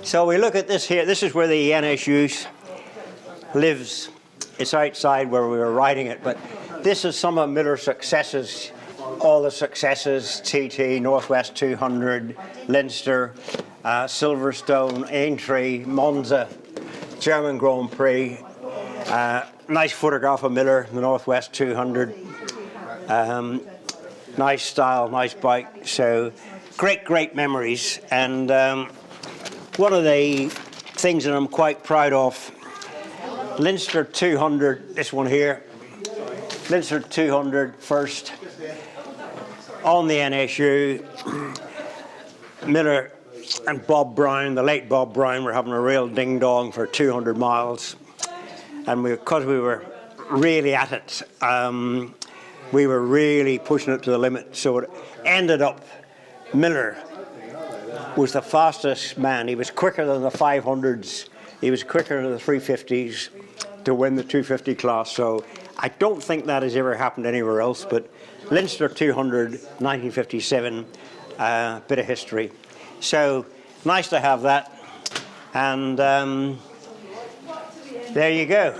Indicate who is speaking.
Speaker 1: So we look at this here. This is where the NSU lives. It's outside where we were riding it, but this is some of Miller's successes. All the successes: TT, Northwest 200, Leinster, Silverstone, Aintree, Monza, German Grand Prix. Nice photograph of Miller, the Northwest 200. Nice style, nice bike. So great memories. And one of the things that I'm quite proud of, Leinster 200, this one here, Leinster 200 first on the NSU. Miller and Bob Brown, the late Bob Brown, were having a real ding-dong for 200 miles. And because we were really at it, we were really pushing it to the limit. So it ended up, Miller was the fastest man. He was quicker than the 500s. He was quicker than the 350s to win the 250 class. So I don't think that has ever happened anywhere else, but Leinster 200, 1957, bit of history. So nice to have that. And there you go.